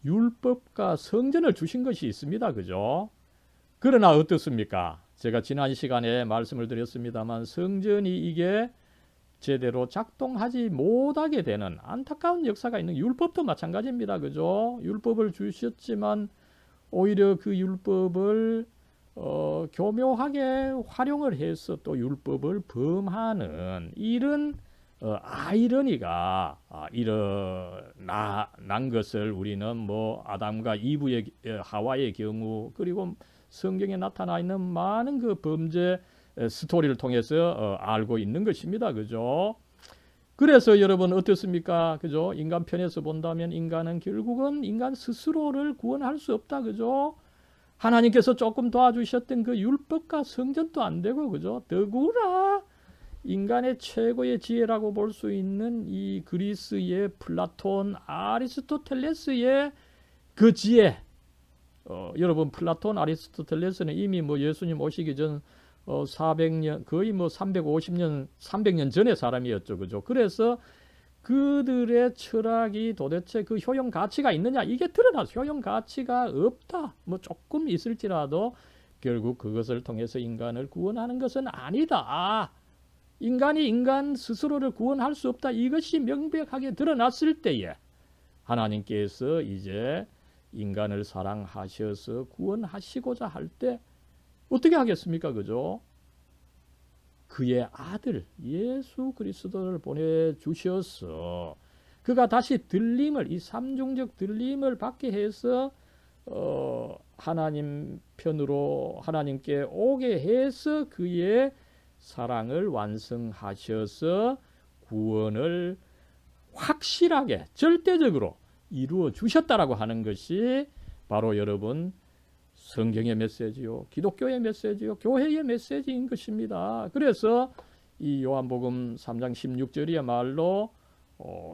율법과 성전을 주신 것이 있습니다. 그죠? 그러나 어떻습니까? 제가 지난 시간에 말씀을 드렸습니다만 성전이 이게 제대로 작동하지 못하게 되는 안타까운 역사가 있는, 율법도 마찬가지입니다. 그죠? 율법을 주셨지만 오히려 그 율법을 교묘하게 활용을 해서 또 율법을 범하는 이런 아이러니가 일어난 것을 우리는 뭐 아담과 이브의 하와의 경우 그리고 성경에 나타나 있는 많은 그 범죄 스토리를 통해서 알고 있는 것입니다. 그죠? 그래서 여러분 어떻습니까? 그죠? 인간 편에서 본다면 인간은 결국은 인간 스스로를 구원할 수 없다. 그죠? 하나님께서 조금 도와주셨던 그 율법과 성전도 안 되고, 그죠? 더구나 인간의 최고의 지혜라고 볼 수 있는 이 그리스의 플라톤, 아리스토텔레스의 그 지혜. 여러분 플라톤, 아리스토텔레스는 이미 뭐 예수님 오시기 전 400년 거의 뭐 350년, 300년 전의 사람이었죠, 그죠? 그래서 그들의 철학이 도대체 그 효용 가치가 있느냐 이게 드러나서 효용 가치가 없다. 뭐 조금 있을지라도 결국 그것을 통해서 인간을 구원하는 것은 아니다. 인간이 인간 스스로를 구원할 수 없다. 이것이 명백하게 드러났을 때에 하나님께서 이제 인간을 사랑하셔서 구원하시고자 할 때 어떻게 하겠습니까? 그죠? 그의 아들 예수 그리스도를 보내주셔서 그가 다시 들림을 이 삼중적 들림을 받게 해서 하나님 편으로 하나님께 오게 해서 그의 사랑을 완성하셔서 구원을 확실하게 절대적으로 이루어 주셨다라고 하는 것이 바로 여러분 성경의 메시지요, 기독교의 메시지요, 교회의 메시지인 것입니다. 그래서 이 요한복음 3장 16절이야말로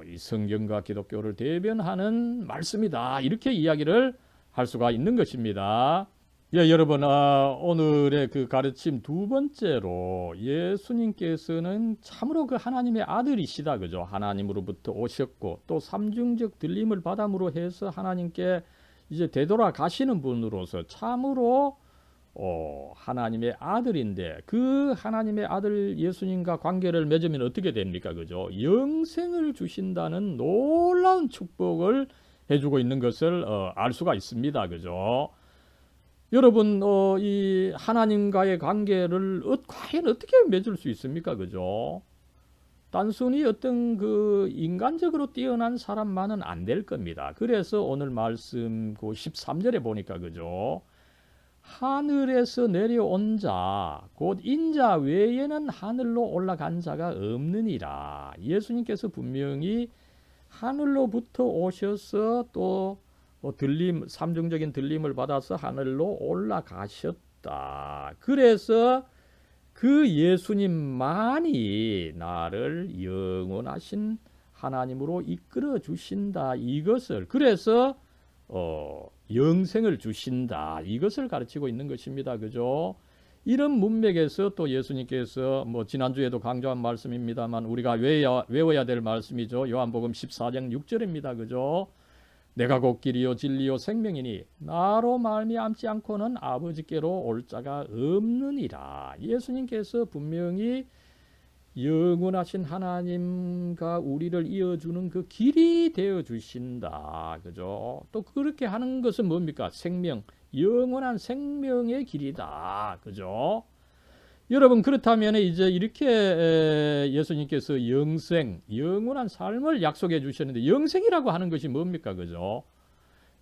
이 성경과 기독교를 대변하는 말씀이다. 이렇게 이야기를 할 수가 있는 것입니다. 예, 여러분 오늘의 그 가르침 두 번째로 예수님께서는 참으로 그 하나님의 아들이시다. 그죠? 하나님으로부터 오셨고 또 삼중적 들림을 받음으로 해서 하나님께 이제 되돌아가시는 분으로서 참으로 하나님의 아들인데 그 하나님의 아들 예수님과 관계를 맺으면 어떻게 됩니까? 그죠? 영생을 주신다는 놀라운 축복을 해주고 있는 것을 알 수가 있습니다. 그죠? 여러분 이 하나님과의 관계를 과연 어떻게 맺을 수 있습니까? 그죠? 단순히 어떤 그 인간적으로 뛰어난 사람만은 안 될 겁니다. 그래서 오늘 말씀 그 13절에 보니까 그죠? 하늘에서 내려온 자, 곧 인자 외에는 하늘로 올라간 자가 없느니라. 예수님께서 분명히 하늘로부터 오셔서 또 들림, 삼중적인 들림을 받아서 하늘로 올라가셨다. 그래서 그 예수님만이 나를 영원하신 하나님으로 이끌어 주신다. 이것을 그래서 영생을 주신다. 이것을 가르치고 있는 것입니다. 그죠? 이런 문맥에서 또 예수님께서 뭐 지난주에도 강조한 말씀입니다만 우리가 외워야 될 말씀이죠. 요한복음 14장 6절입니다. 그죠? 내가 곧 길이요 진리요 생명이니 나로 말미암지 않고는 아버지께로 올 자가 없느니라. 예수님께서 분명히 영원하신 하나님과 우리를 이어주는 그 길이 되어 주신다. 그죠? 또 그렇게 하는 것은 뭡니까? 생명, 영원한 생명의 길이다. 그죠? 여러분 그렇다면 이제 이렇게 예수님께서 영생, 영원한 삶을 약속해 주셨는데 영생이라고 하는 것이 뭡니까? 그죠?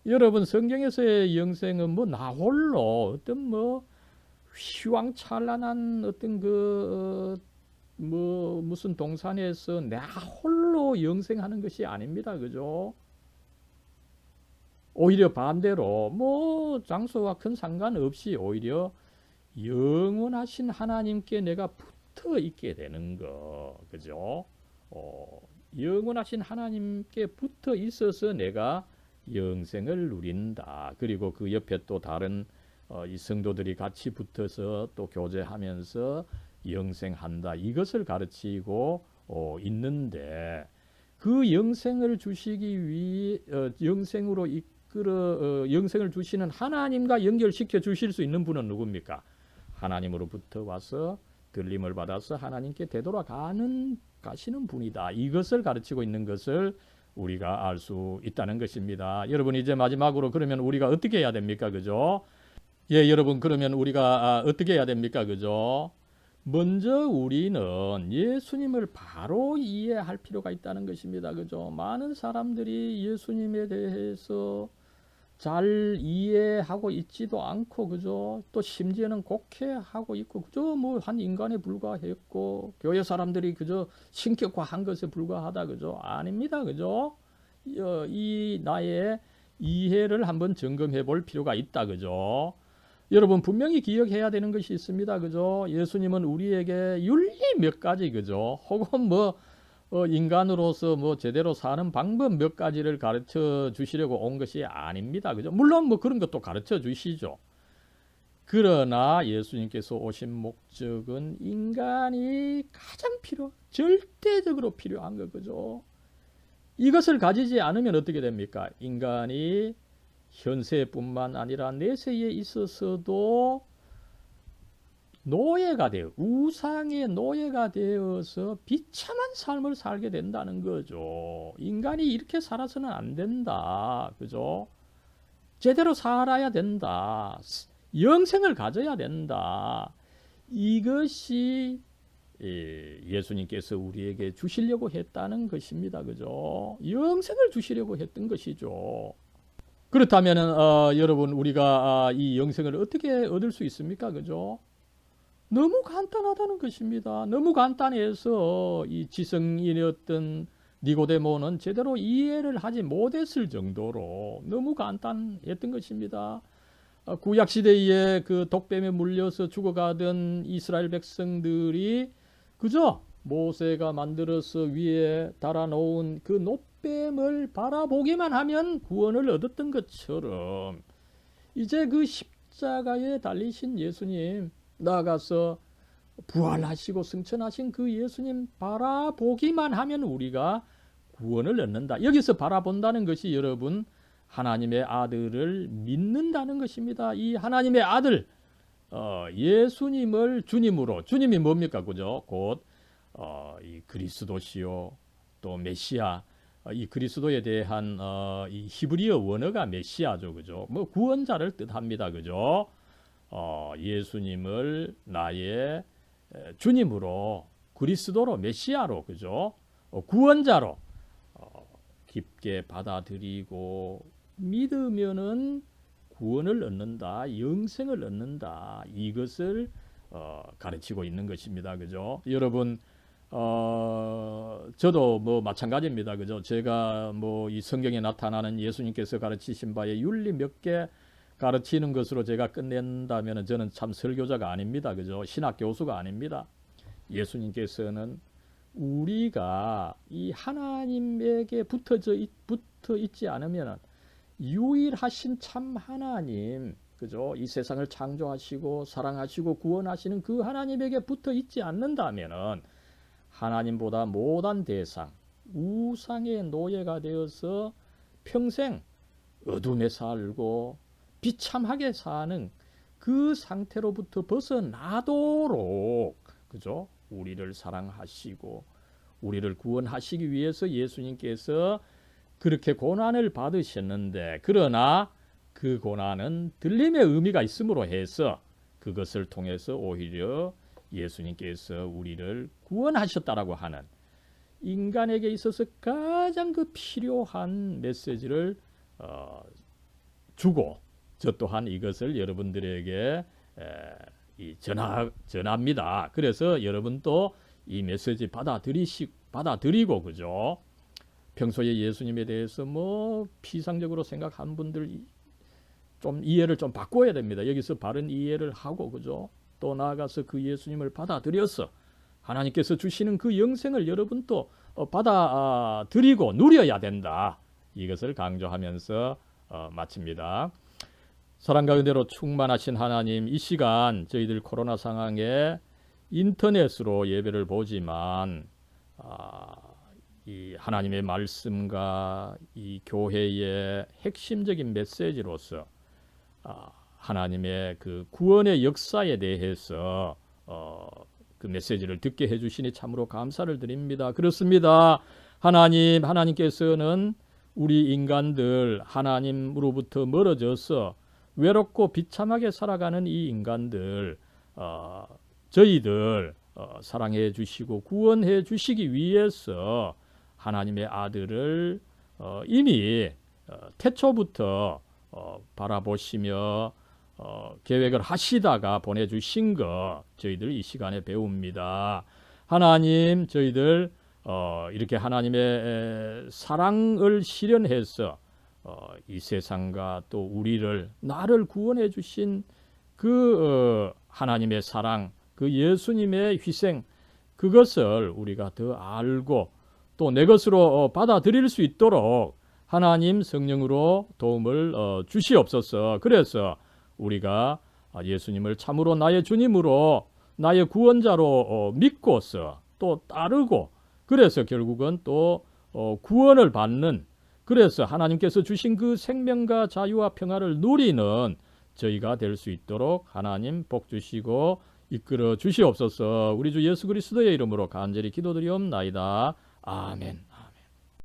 여러분 성경에서의 영생은 뭐 나 홀로 어떤 뭐 휘황찬란한 어떤 그 뭐 무슨 동산에서 나 홀로 영생하는 것이 아닙니다. 그죠? 오히려 반대로 뭐 장소와 큰 상관없이 오히려 영원하신 하나님께 내가 붙어 있게 되는 거, 그죠? 영원하신 하나님께 붙어 있어서 내가 영생을 누린다. 그리고 그 옆에 또 다른 이 성도들이 같이 붙어서 또 교제하면서 영생한다. 이것을 가르치고 있는데 그 영생을 주시기 위해 영생으로 영생을 주시는 하나님과 연결시켜 주실 수 있는 분은 누굽니까? 하나님으로부터 와서 들림을 받아서 하나님께 되돌아가시는 분이다. 이것을 가르치고 있는 것을 우리가 알 수 있다는 것입니다. 여러분 이제 마지막으로 그러면 우리가 어떻게 해야 됩니까? 그죠? 예, 여러분 그러면 우리가 어떻게 해야 됩니까? 그죠? 먼저 우리는 예수님을 바로 이해할 필요가 있다는 것입니다. 그죠? 많은 사람들이 예수님에 대해서 잘 이해하고 있지도 않고, 그죠? 또 심지어는 곡해하고 있고, 그저 뭐 한 인간에 불과했고, 교회 사람들이 그저 신격화한 것에 불과하다, 그죠? 아닙니다, 그죠? 이 나의 이해를 한번 점검해 볼 필요가 있다, 그죠? 여러분 분명히 기억해야 되는 것이 있습니다. 그죠? 예수님은 우리에게 윤리 몇 가지, 그죠? 혹은 뭐 인간으로서 뭐 제대로 사는 방법 몇 가지를 가르쳐 주시려고 온 것이 아닙니다. 그죠? 물론 뭐 그런 것도 가르쳐 주시죠. 그러나 예수님께서 오신 목적은 인간이 가장 절대적으로 필요한 것, 그죠? 이것을 가지지 않으면 어떻게 됩니까? 인간이 현세뿐만 아니라 내세에 있어서도 노예가 되어 우상의 노예가 되어서 비참한 삶을 살게 된다는 거죠. 인간이 이렇게 살아서는 안 된다. 그죠? 제대로 살아야 된다. 영생을 가져야 된다. 이것이 예수님께서 우리에게 주시려고 했다는 것입니다. 그죠? 영생을 주시려고 했던 것이죠. 그렇다면 여러분 우리가 이 영생을 어떻게 얻을 수 있습니까? 그죠? 너무 간단하다는 것입니다. 너무 간단해서 이 지성인이었던 니고데모는 제대로 이해를 하지 못했을 정도로 너무 간단했던 것입니다. 구약 시대에 그 독뱀에 물려서 죽어가던 이스라엘 백성들이 그저 모세가 만들어서 위에 달아놓은 그 놋뱀을 바라보기만 하면 구원을 얻었던 것처럼 이제 그 십자가에 달리신 예수님, 나아가서 부활하시고 승천하신 그 예수님 바라보기만 하면 우리가 구원을 얻는다. 여기서 바라본다는 것이 여러분 하나님의 아들을 믿는다는 것입니다. 이 하나님의 아들 예수님을 주님으로, 주님이 뭡니까? 그죠? 곧 이 그리스도시요 또 메시아, 이 그리스도에 대한 이 히브리어 원어가 메시아죠. 그죠? 뭐 구원자를 뜻합니다. 그죠? 예수님을 나의 주님으로, 그리스도로, 메시아로, 그죠? 구원자로 깊게 받아들이고 믿으면은 구원을 얻는다, 영생을 얻는다. 이것을 가르치고 있는 것입니다. 그죠? 여러분, 저도 뭐 마찬가지입니다. 그죠? 제가 뭐 이 성경에 나타나는 예수님께서 가르치신 바의 윤리 몇 개 가르치는 것으로 제가 끝낸다면 저는 참 설교자가 아닙니다. 그죠? 신학 교수가 아닙니다. 예수님께서는 우리가 이 하나님에게 붙어 있지 않으면 유일하신 참 하나님, 그죠? 이 세상을 창조하시고 사랑하시고 구원하시는 그 하나님에게 붙어 있지 않는다면은 하나님보다 못한 대상, 우상의 노예가 되어서 평생 어둠에 살고 비참하게 사는 그 상태로부터 벗어나도록, 그죠? 우리를 사랑하시고 우리를 구원하시기 위해서 예수님께서 그렇게 고난을 받으셨는데, 그러나 그 고난은 들림의 의미가 있음으로 해서 그것을 통해서 오히려 예수님께서 우리를 구원하셨다라고 하는 인간에게 있어서 가장 그 필요한 메시지를 주고, 저 또한 이것을 여러분들에게 전합니다. 그래서 여러분도 이 메시지 받아들이고, 그죠? 평소에 예수님에 대해서 뭐 피상적으로 생각한 분들 좀 이해를 좀 바꿔야 됩니다. 여기서 바른 이해를 하고, 그죠? 또 나아가서 그 예수님을 받아들여서 하나님께서 주시는 그 영생을 여러분도 받아들이고 누려야 된다. 이것을 강조하면서 마칩니다. 사랑과 은혜로 충만하신 하나님, 이 시간 저희들 코로나 상황에 인터넷으로 예배를 보지만 이 하나님의 말씀과 이 교회의 핵심적인 메시지로서 하나님의 그 구원의 역사에 대해서 그 메시지를 듣게 해주시니 참으로 감사를 드립니다. 그렇습니다. 하나님께서는 우리 인간들 하나님으로부터 멀어져서 외롭고 비참하게 살아가는 이 인간들 저희들 사랑해 주시고 구원해 주시기 위해서 하나님의 아들을 이미 태초부터 바라보시며 계획을 하시다가 보내주신 거 저희들 이 시간에 배웁니다. 하나님, 저희들 이렇게 하나님의 사랑을 실현해서 이 세상과 또 우리를 나를 구원해 주신 그 하나님의 사랑, 그 예수님의 희생, 그것을 우리가 더 알고 또 내 것으로 받아들일 수 있도록 하나님 성령으로 도움을 주시옵소서. 그래서 우리가 예수님을 참으로 나의 주님으로 나의 구원자로 믿고서 또 따르고, 그래서 결국은 또 구원을 받는, 그래서 하나님께서 주신 그 생명과 자유와 평화를 누리는 저희가 될 수 있도록 하나님 복 주시고 이끌어 주시옵소서. 우리 주 예수 그리스도의 이름으로 간절히 기도드리옵나이다. 아멘.